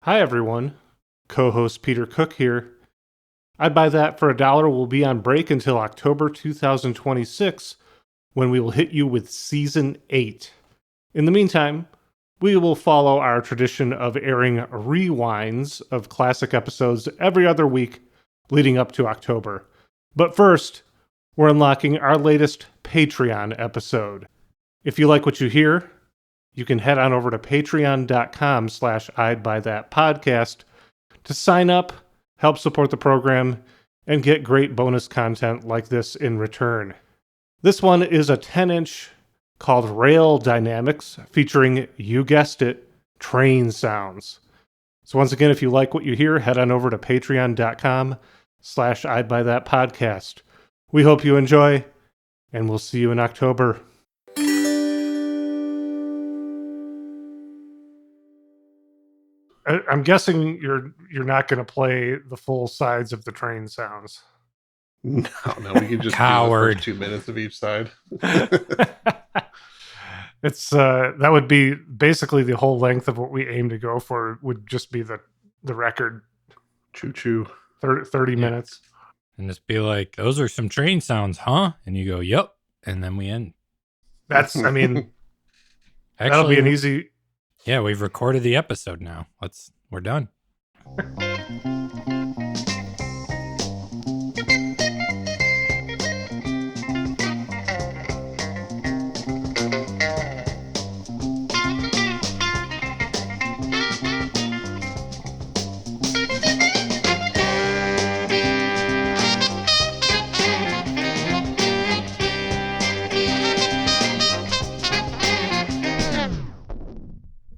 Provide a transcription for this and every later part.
Hi, everyone. Co-host Peter Cook here. I'd Buy That for $1 will be on break until October 2026, when we will hit you with Season 8. In the meantime, we will follow our tradition of airing rewinds of classic episodes every other week leading up to October. But first, we're unlocking our latest Patreon episode. If you like what you hear, you can head on over to patreon.com/I'd Buy That podcast to sign up, help support the program, and get great bonus content like this in return. This one is a 10-inch called Rail Dynamics, featuring, you guessed it, train sounds. So once again, if you like what you hear, head on over to patreon.com/I'd Buy That podcast. We hope you enjoy, and we'll see you in October. I'm guessing you're not going to play the full sides of the train sounds. No, we can just do the first 2 minutes of each side. It's that would be basically the whole length of what we aim to go for. Would just be the record. Choo-choo. 30 minutes. And just be like, those are some train sounds, huh? And you go, yep. And then we end. That's, I mean, Actually, that'll be an easy. Yeah, we've recorded the episode now. We're done.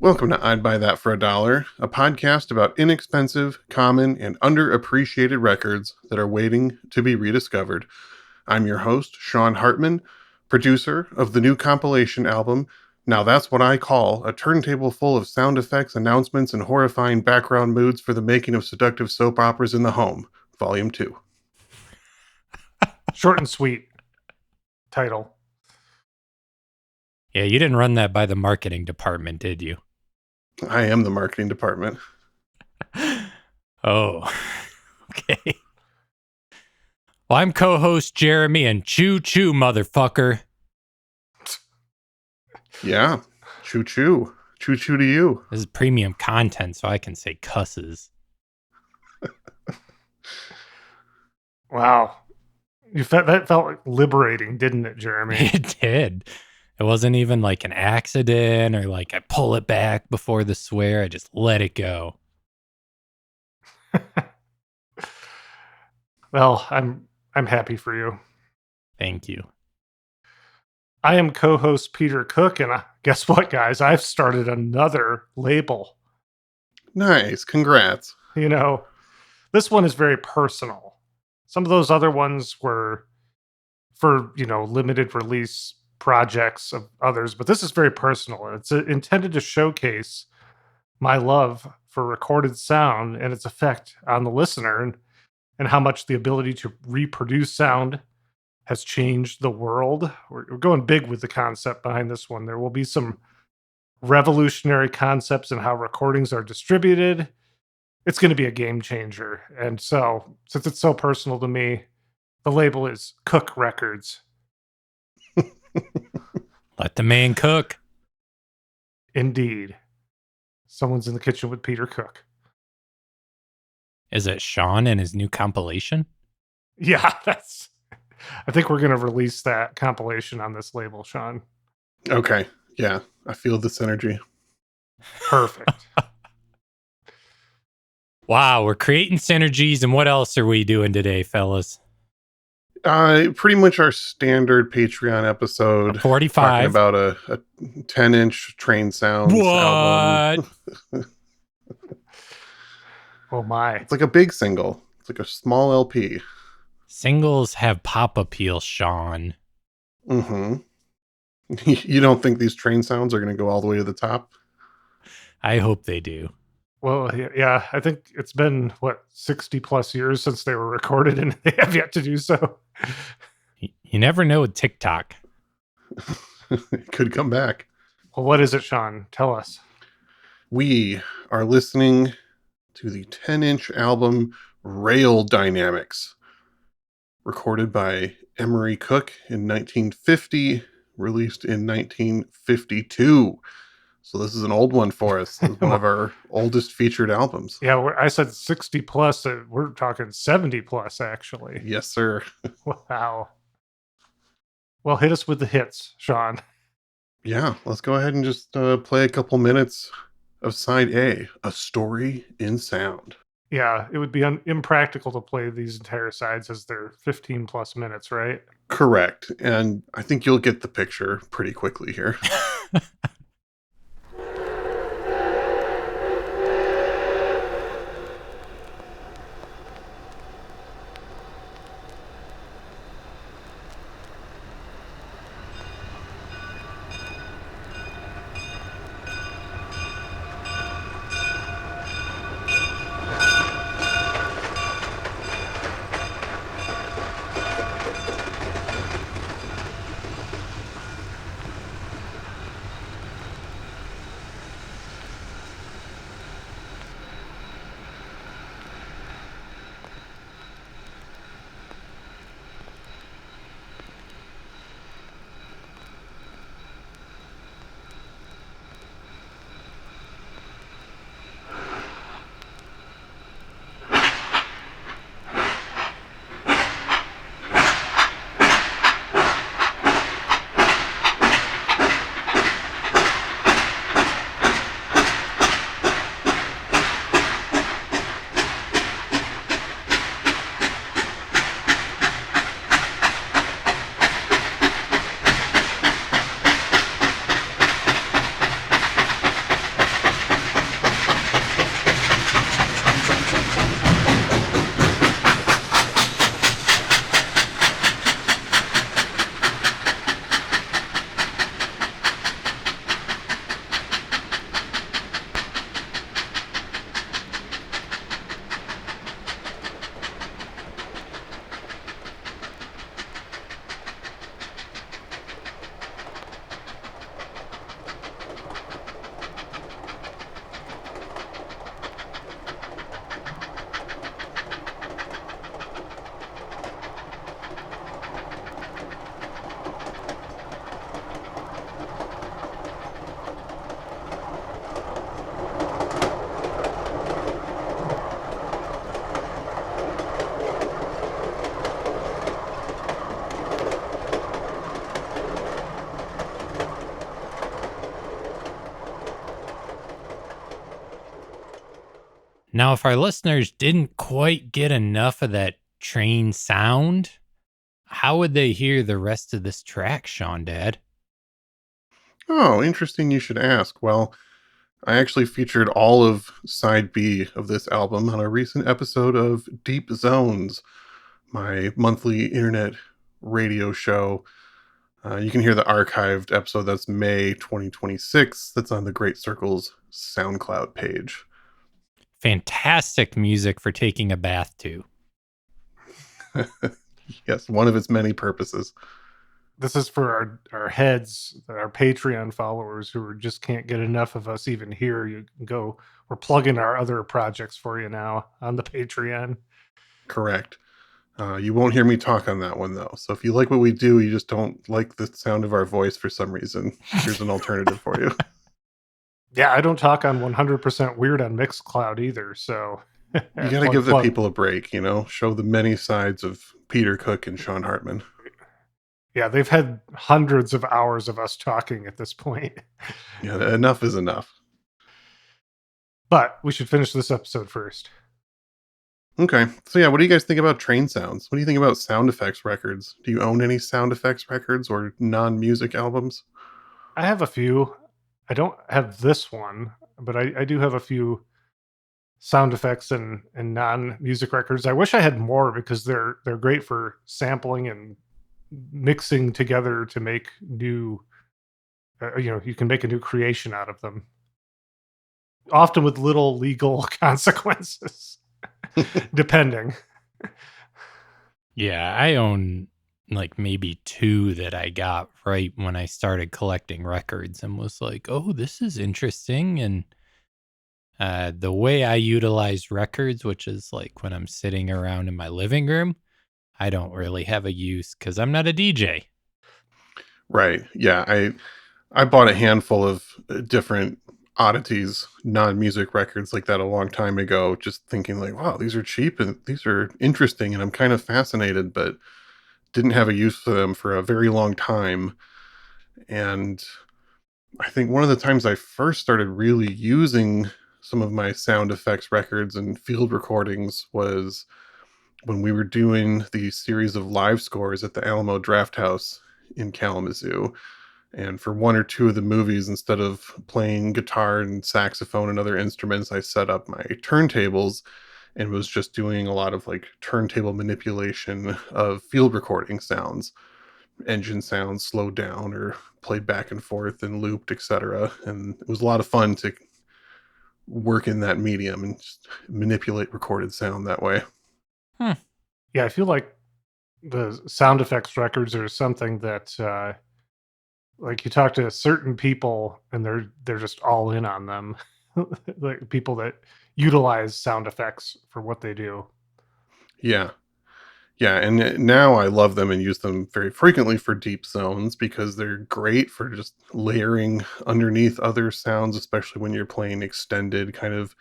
Welcome to I'd Buy That for $1, a podcast about inexpensive, common, and underappreciated records that are waiting to be rediscovered. I'm your host, Sean Hartman, producer of the new compilation album, Now That's What I Call a Turntable Full of Sound Effects, Announcements, and Horrifying Background Moods for the Making of Seductive Soap Operas in the Home, Volume 2. Short and sweet title. Yeah, you didn't run that by the marketing department, did you? I am the marketing department. Oh, okay. Well, I'm co-host Jeremy, and choo-choo, motherfucker. Yeah, choo-choo. Choo-choo to you. This is premium content, so I can say cusses. Wow. That felt liberating, didn't it, Jeremy? It did. It wasn't even like an accident or like I pull it back before the swear. I just let it go. Well, I'm happy for you. Thank you. I am co-host Peter Cook, and guess what, guys? I've started another label. Nice. Congrats. You know, this one is very personal. Some of those other ones were for, limited release projects of others, but this is very personal. It's intended to showcase my love for recorded sound and its effect on the listener, and how much the ability to reproduce sound has changed the world. We're going big with the concept behind this one. There will be some revolutionary concepts in how recordings are distributed. It's going to be a game changer. And so, since it's so personal to me, the label is Cook Records. Let the man cook. Indeed. Someone's in the kitchen with Peter Cook. Is it Sean and his new compilation? Yeah, I think we're going to release that compilation on this label, Sean. Okay. Yeah, I feel this energy. Perfect. Wow, we're creating synergies. And what else are we doing today, fellas? Pretty much our standard Patreon episode. 45. Talking about a 10-inch train sounds album. Oh my. It's like a big single. It's like a small LP. Singles have pop appeal, Sean. Mm-hmm. You don't think these train sounds are going to go all the way to the top? I hope they do. Well, yeah, I think it's been, 60 plus years since they were recorded, and they have yet to do so. You never know with TikTok. It could come back. Well, what is it, Sean? Tell us. We are listening to the 10-inch album Rail Dynamics, recorded by Emory Cook in 1950, released in 1952. So this is an old one for us. This is one of our oldest featured albums. Yeah, I said 60 plus. We're talking 70 plus, actually. Yes, sir. Wow. Well, hit us with the hits, Sean. Yeah, let's go ahead and just play a couple minutes of side A story in sound. Yeah, it would be impractical to play these entire sides as they're 15 plus minutes, right? Correct. And I think you'll get the picture pretty quickly here. Now, if our listeners didn't quite get enough of that train sound, how would they hear the rest of this track, Sean Dad? Oh, interesting you should ask. Well, I actually featured all of side B of this album on a recent episode of Deep Zones, my monthly internet radio show. You can hear the archived episode. That's May 2026. That's on the Great Circles SoundCloud page. Fantastic music for taking a bath to. Yes, one of its many purposes. This is for our heads, our Patreon followers who just can't get enough of us even here. You can go, we're plugging our other projects for you now on the Patreon. Correct. You won't hear me talk on that one, though. So if you like what we do, you just don't like the sound of our voice for some reason, here's an alternative for you. Yeah, I don't talk on 100% Weird on Mixcloud either, so You got to give the people a break, show the many sides of Peter Cook and Sean Hartman. Yeah, they've had hundreds of hours of us talking at this point. Yeah, enough is enough. But we should finish this episode first. Okay. So yeah, what do you guys think about train sounds? What do you think about sound effects records? Do you own any sound effects records or non-music albums? I have a few. I don't have this one, but I do have a few sound effects and non-music records. I wish I had more because they're great for sampling and mixing together to make new you can make a new creation out of them, often with little legal consequences depending. Yeah, I own like maybe 2 that I got right when I started collecting records and was like, oh, this is interesting. And The way I utilize records, which is like when I'm sitting around in my living room, I don't really have a use because I'm not a DJ. Right. Yeah. I bought a handful of different oddities, non-music records like that a long time ago, just thinking like, wow, these are cheap and these are interesting and I'm kind of fascinated, but didn't have a use for them for a very long time. And I think one of the times I first started really using some of my sound effects records and field recordings was when we were doing the series of live scores at the Alamo Draft House in Kalamazoo. And for one or two of the movies, instead of playing guitar and saxophone and other instruments, I set up my turntables and was just doing a lot of like turntable manipulation of field recording sounds, engine sounds slowed down or played back and forth and looped, etc. And it was a lot of fun to work in that medium and just manipulate recorded sound that way. Hmm. Yeah, I feel like the sound effects records are something that, like, you talk to certain people and they're just all in on them. Like, people that utilize sound effects for what they do. Yeah. Yeah, and now I love them and use them very frequently for deep zones because they're great for just layering underneath other sounds, especially when you're playing extended kind of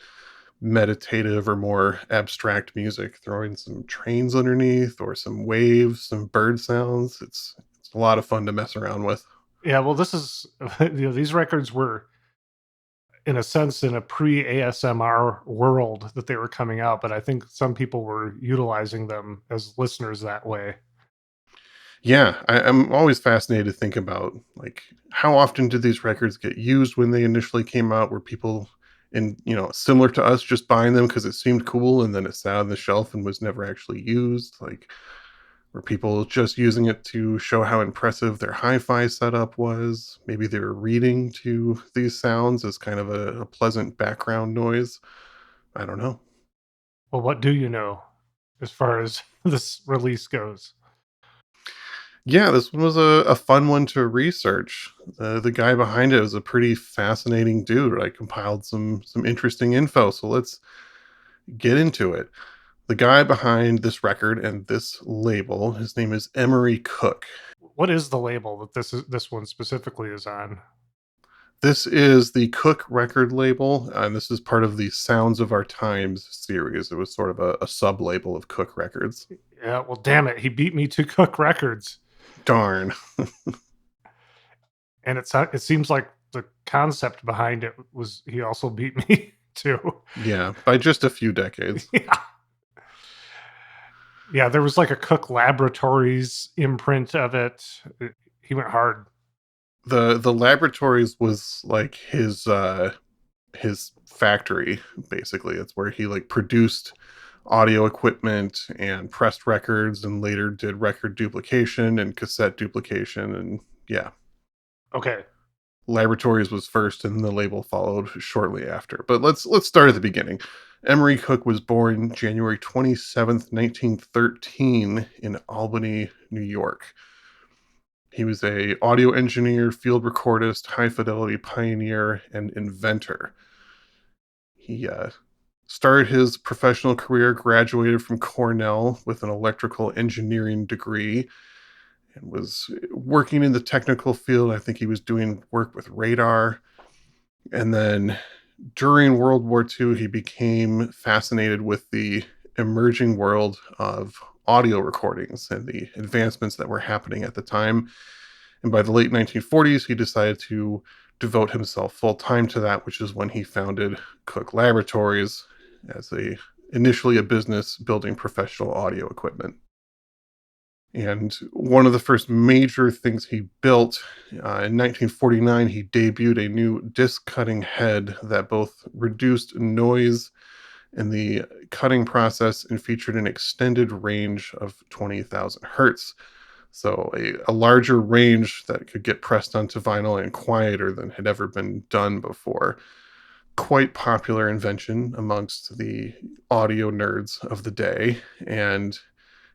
meditative or more abstract music, throwing some trains underneath or some waves, some bird sounds. It's a lot of fun to mess around with. Yeah, well, this is these records were, in a sense, in a pre-ASMR world that they were coming out, but I think some people were utilizing them as listeners that way. Yeah, I'm always fascinated to think about like how often did these records get used when they initially came out? Were people in similar to us just buying them because it seemed cool and then it sat on the shelf and was never actually used? Like were people just using it to show how impressive their hi-fi setup was? Maybe they were reading to these sounds as kind of a pleasant background noise. I don't know. Well, what do you know as far as this release goes? Yeah, this one was a fun one to research. The guy behind it was a pretty fascinating dude. I compiled some interesting info, so let's get into it. The guy behind this record and this label, his name is Emory Cook. What is the label that this one specifically is on? This is the Cook record label, and this is part of the Sounds of Our Times series. It was sort of a sub label of Cook Records. Yeah, well, damn it, he beat me to Cook Records, Darn. and it seems like the concept behind it was he also beat me to. Yeah, by just a few decades. Yeah, yeah. There was like a Cook Laboratories imprint of it. He went hard. The laboratories was like his factory basically. It's where he like produced audio equipment and pressed records and later did record duplication and cassette duplication. And yeah, Okay, laboratories was first and the label followed shortly after. But let's start at the beginning. Emory Cook was born January 27th, 1913 in Albany, New York. He was a audio engineer, field recordist, high fidelity pioneer, and inventor. He started his professional career, graduated from Cornell with an electrical engineering degree, and was working in the technical field. I think he was doing work with radar. And then during World War II, he became fascinated with the emerging world of audio recordings and the advancements that were happening at the time. And by the late 1940s, he decided to devote himself full time to that, which is when he founded Cook Laboratories as initially a business building professional audio equipment. And one of the first major things he built in 1949, he debuted a new disc cutting head that both reduced noise in the cutting process and featured an extended range of 20,000 hertz. So a larger range that could get pressed onto vinyl and quieter than had ever been done before. Quite popular invention amongst the audio nerds of the day. And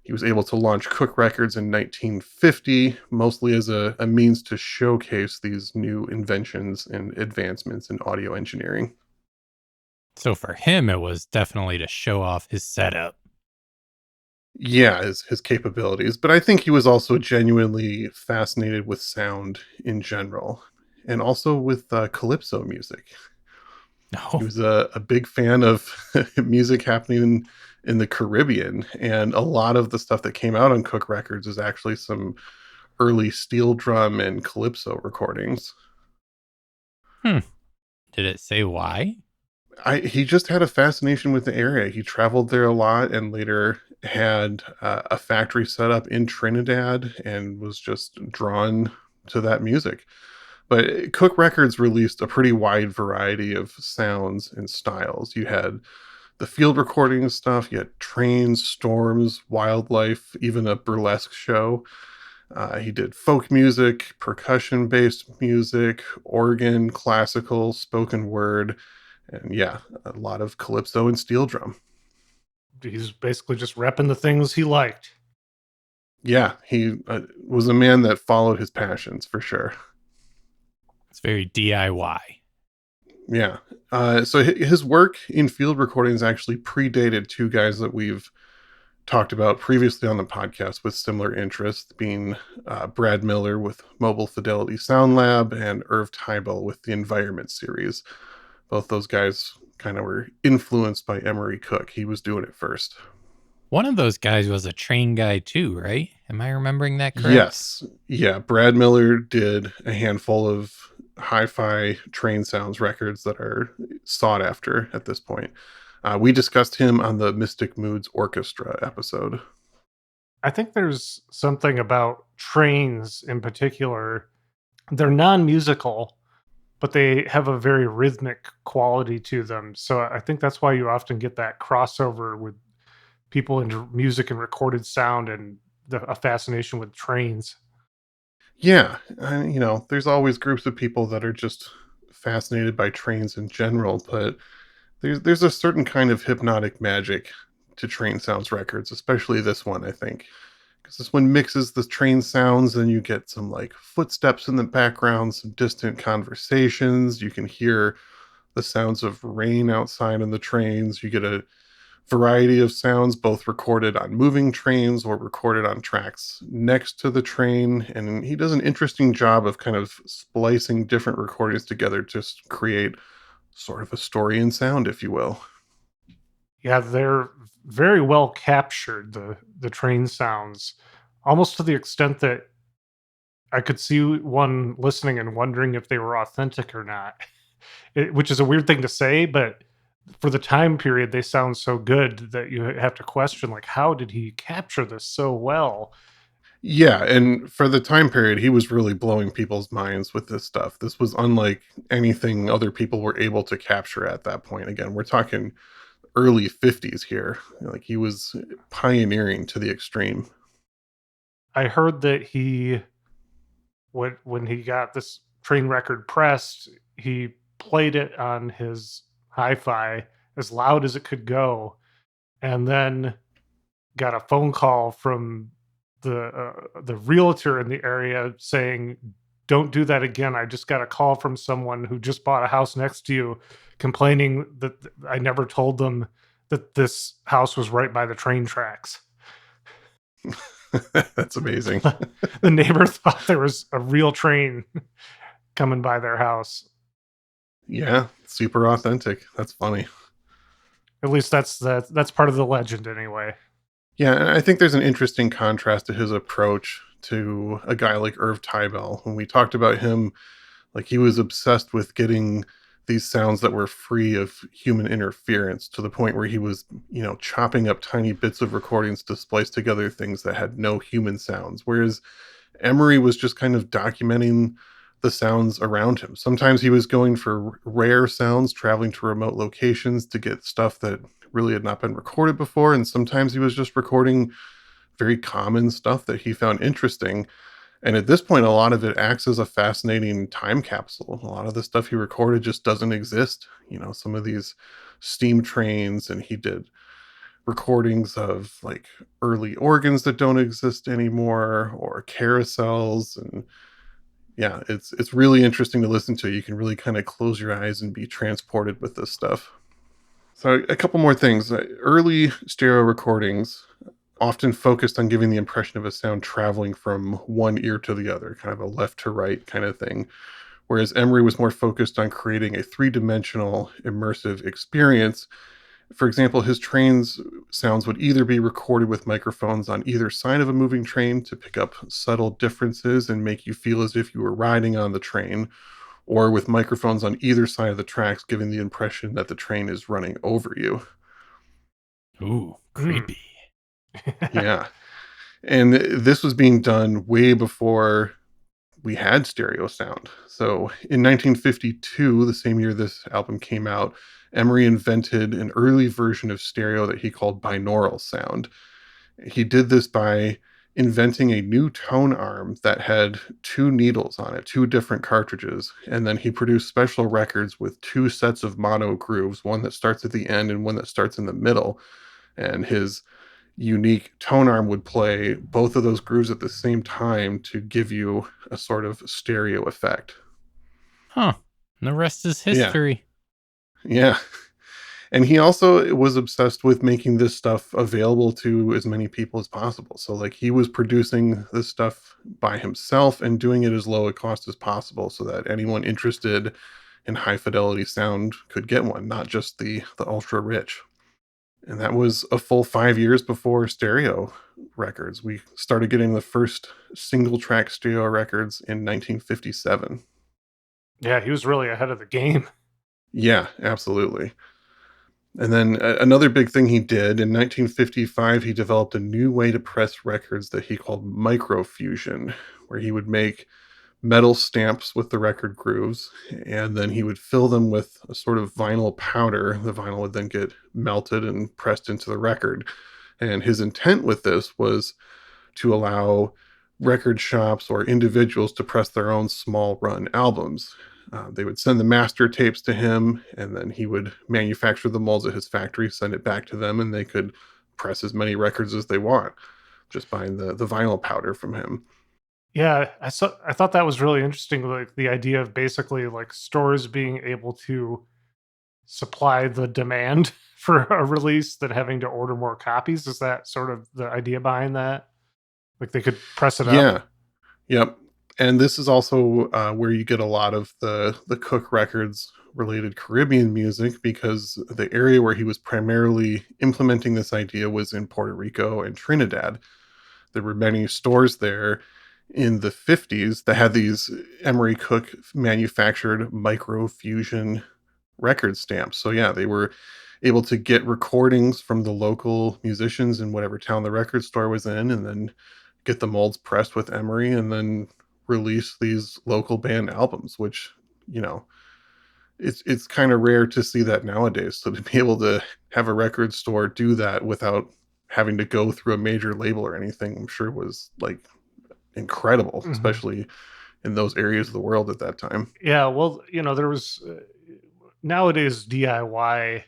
he was able to launch Cook Records in 1950, mostly as a means to showcase these new inventions and advancements in audio engineering. So for him, it was definitely to show off his setup. Yeah, his capabilities, but I think he was also genuinely fascinated with sound in general, and also with calypso music. He No. was a big fan of music happening in the Caribbean, and a lot of the stuff that came out on Cook Records is actually some early steel drum and calypso recordings. Hmm. Did it say why? He just had a fascination with the area. He traveled there a lot and later had a factory set up in Trinidad and was just drawn to that music. But Cook Records released a pretty wide variety of sounds and styles. You had the field recording stuff, you had trains, storms, wildlife, even a burlesque show. He did folk music, percussion based music, organ, classical, spoken word, and yeah, a lot of calypso and steel drum. He's basically just repping the things he liked. Yeah, he was a man that followed his passions for sure. It's very DIY. Yeah. So his work in field recordings actually predated two guys that we've talked about previously on the podcast with similar interests, being Brad Miller with Mobile Fidelity Sound Lab and Irv Tybel with the Environment series. Both those guys kind of were influenced by Emory Cook. He was doing it first. One of those guys was a train guy too, right? Am I remembering that correct? Yes. Yeah. Brad Miller did a handful of hi fi train sounds records that are sought after at this point. We discussed him on the Mystic Moods Orchestra episode. I think there's something about trains in particular. They're non-musical, but they have a very rhythmic quality to them. So I think that's why you often get that crossover with people into music and recorded sound and a fascination with trains. Yeah. There's always groups of people that are just fascinated by trains in general, but there's a certain kind of hypnotic magic to train sounds records, especially this one, I think. Because this one mixes the train sounds and you get some like footsteps in the background, some distant conversations. You can hear the sounds of rain outside in the trains. You get a variety of sounds, both recorded on moving trains or recorded on tracks next to the train. And he does an interesting job of kind of splicing different recordings together to create sort of a story and sound, if you will. Yeah, they're very well captured, the train sounds, almost to the extent that I could see one listening and wondering if they were authentic or not. Which is a weird thing to say, but for the time period, they sound so good that you have to question, like, how did he capture this so well? Yeah, and for the time period, he was really blowing people's minds with this stuff. This was unlike anything other people were able to capture at that point. Again, we're talking early 50s here. Like he was pioneering to the extreme. I heard that when he got this train record pressed, he played it on his hi-fi as loud as it could go, and then got a phone call from the realtor in the area saying, "Don't do that again. I just got a call from someone who just bought a house next to you, complaining that I never told them that this house was right by the train tracks." That's amazing. The neighbor thought there was a real train coming by their house. Yeah, super authentic. That's funny. At least that's part of the legend anyway. Yeah, and I think there's an interesting contrast to his approach to a guy like Irv Tybel. When we talked about him, like he was obsessed with getting these sounds that were free of human interference to the point where he was, chopping up tiny bits of recordings to splice together things that had no human sounds. Whereas Emery was just kind of documenting the sounds around him. Sometimes he was going for rare sounds, traveling to remote locations to get stuff that really had not been recorded before. And sometimes he was just recording very common stuff that he found interesting. And at this point, a lot of it acts as a fascinating time capsule. A lot of the stuff he recorded just doesn't exist. Some of these steam trains, and he did recordings of like early organs that don't exist anymore or carousels. And yeah, it's really interesting to listen to. You can really kind of close your eyes and be transported with this stuff. So a couple more things. Early stereo recordings often focused on giving the impression of a sound traveling from one ear to the other, kind of a left to right kind of thing. Whereas Emory was more focused on creating a three-dimensional immersive experience. For example, his trains sounds would either be recorded with microphones on either side of a moving train to pick up subtle differences and make you feel as if you were riding on the train, or with microphones on either side of the tracks, giving the impression that the train is running over you. Ooh, Hmm. creepy. Yeah. And this was being done way before we had stereo sound. So in 1952, the same year this album came out, Emery invented an early version of stereo that he called binaural sound. He did this by inventing a new tone arm that had two needles on it, two different cartridges, and then he produced special records with two sets of mono grooves, one that starts at the end and one that starts in the middle. And his unique tone arm would play both of those grooves at the same time to give you a sort of stereo effect. Huh. And the rest is Yeah. history. Yeah. And he also was obsessed with making this stuff available to as many people as possible. So like he was producing this stuff by himself and doing it as low a cost as possible so that anyone interested in high fidelity sound could get one, not just the ultra rich. And that was a full 5 years before stereo records. We started getting the first single track stereo records in 1957. Yeah, he was really ahead of the game. Yeah, absolutely. And then another big thing he did in 1955, he developed a new way to press records that he called microfusion, where he would make metal stamps with the record grooves, and then he would fill them with a sort of vinyl powder. The vinyl would then get melted and pressed into the record. And his intent with this was to allow record shops or individuals to press their own small run albums. They would send the master tapes to him, and then he would manufacture the molds at his factory, send it back to them, and they could press as many records as they want just buying the vinyl powder from him. Yeah, I thought that was really interesting, like the idea of basically like stores being able to supply the demand for a release than having to order more copies. Is that sort of the idea behind that? Like they could press it up? Yeah, yep. And this is also where you get a lot of the Cook records related Caribbean music because the area where he was primarily implementing this idea was in Puerto Rico and Trinidad. There were many stores there in the 50s that had these Emery Cook manufactured microfusion record stamps. So yeah, they were able to get recordings from the local musicians in whatever town the record store was in and then get the molds pressed with Emery and then release these local band albums, which, you know, it's kind of rare to see that nowadays. So to be able to have a record store do that without having to go through a major label or anything, I'm sure was like incredible, Mhm. especially in those areas of the world at that time. Yeah, well, there was nowadays DIY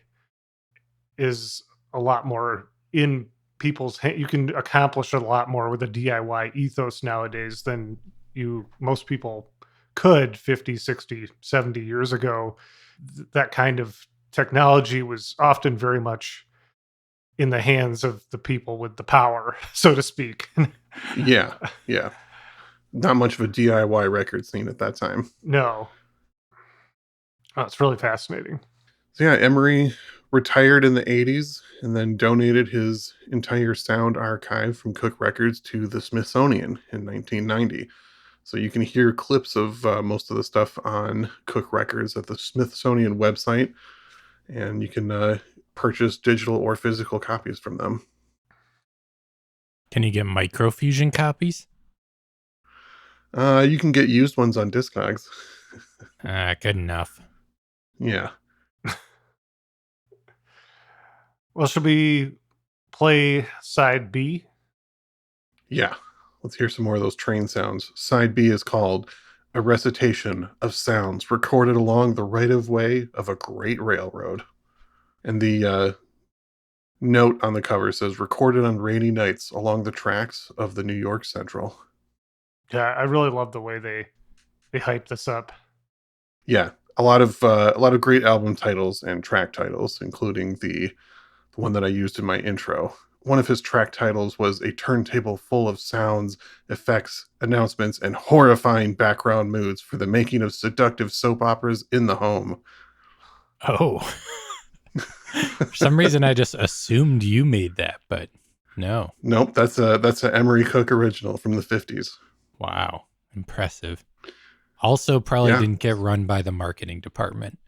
is a lot more in you can accomplish a lot more with a DIY ethos nowadays than you most people could 50, 60, 70 years ago. That kind of technology was often very much in the hands of the people with the power, so to speak. Yeah, yeah. Not much of a DIY record scene at that time. No. Oh, it's really fascinating. So yeah, Emery retired in the 80s and then donated his entire sound archive from Cook Records to the Smithsonian in 1990. So you can hear clips of most of the stuff on Cook Records at the Smithsonian website, and you can purchase digital or physical copies from them. Can you get microfusion copies? You can get used ones on Discogs. Good enough. Yeah, Well, should we play side B? yeah. Let's hear some more of those train sounds. Side B is called A Recitation of Sounds Recorded Along the Right of Way of a Great Railroad. And the note on the cover says recorded on rainy nights along the tracks of the New York Central. Yeah, I really love the way they hype this up. Yeah, a lot of great album titles and track titles, including the one that I used in my intro. One of his track titles was A Turntable Full of Sounds, Effects, Announcements, and Horrifying Background Moods for the Making of Seductive Soap Operas in the Home. Oh. For some reason, I just assumed you made that, but no. Nope, that's a Emory Cook original from the 50s. Wow. Impressive. Also, probably Yeah. didn't get run by the marketing department.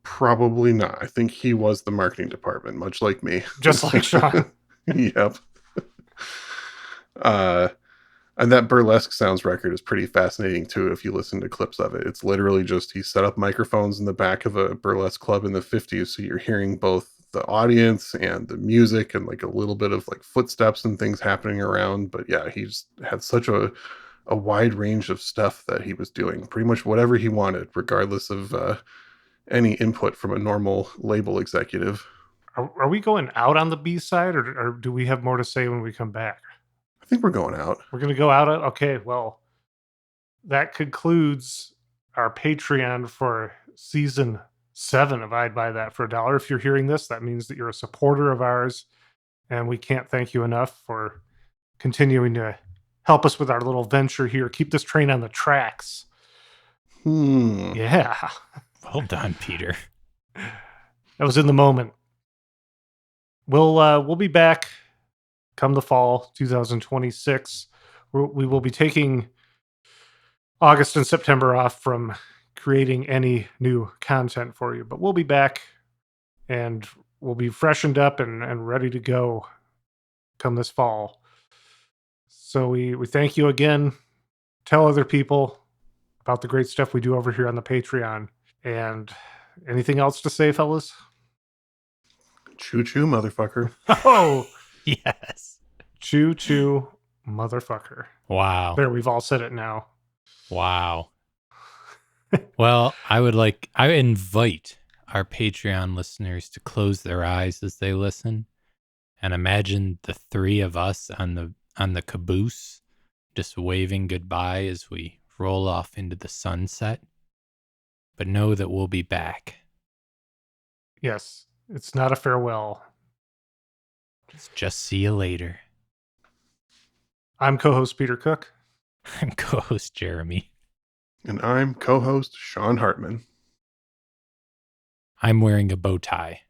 Probably not. I think he was the marketing department, much like me. Just like Sean. Yep. And that Burlesque Sounds record is pretty fascinating too if you listen to clips of it. It's literally just he set up microphones in the back of a burlesque club in the 50s, so you're hearing both the audience and the music and like a little bit of like footsteps and things happening around. But yeah, he's had such a wide range of stuff that he was doing, pretty much whatever he wanted, regardless of any input from a normal label executive. Are we going out on the B side, or do we have more to say when we come back? I think we're going out. We're going to go out. Okay, well, that concludes our Patreon for season 7 of I'd Buy That for $1. If you're hearing this, that means that you're a supporter of ours, and we can't thank you enough for continuing to help us with our little venture here. Keep this train on the tracks. Yeah. Well done, Peter. That was in the moment. We'll be back come the fall 2026. We will be taking August and September off from creating any new content for you, but we'll be back and we'll be freshened up and ready to go come this fall. So we thank you again. Tell other people about the great stuff we do over here on the Patreon. And anything else to say, fellas? Choo choo, motherfucker. Oh, Yes. choo choo, motherfucker. Wow. There, we've all said it now. Wow. Well, I invite our Patreon listeners to close their eyes as they listen and imagine the three of us on the caboose just waving goodbye as we roll off into the sunset. But know that we'll be back. Yes, it's not a farewell. It's just see you later. I'm co-host Peter Cook. I'm co-host Jeremy. And I'm co-host Sean Hartman. I'm wearing a bow tie.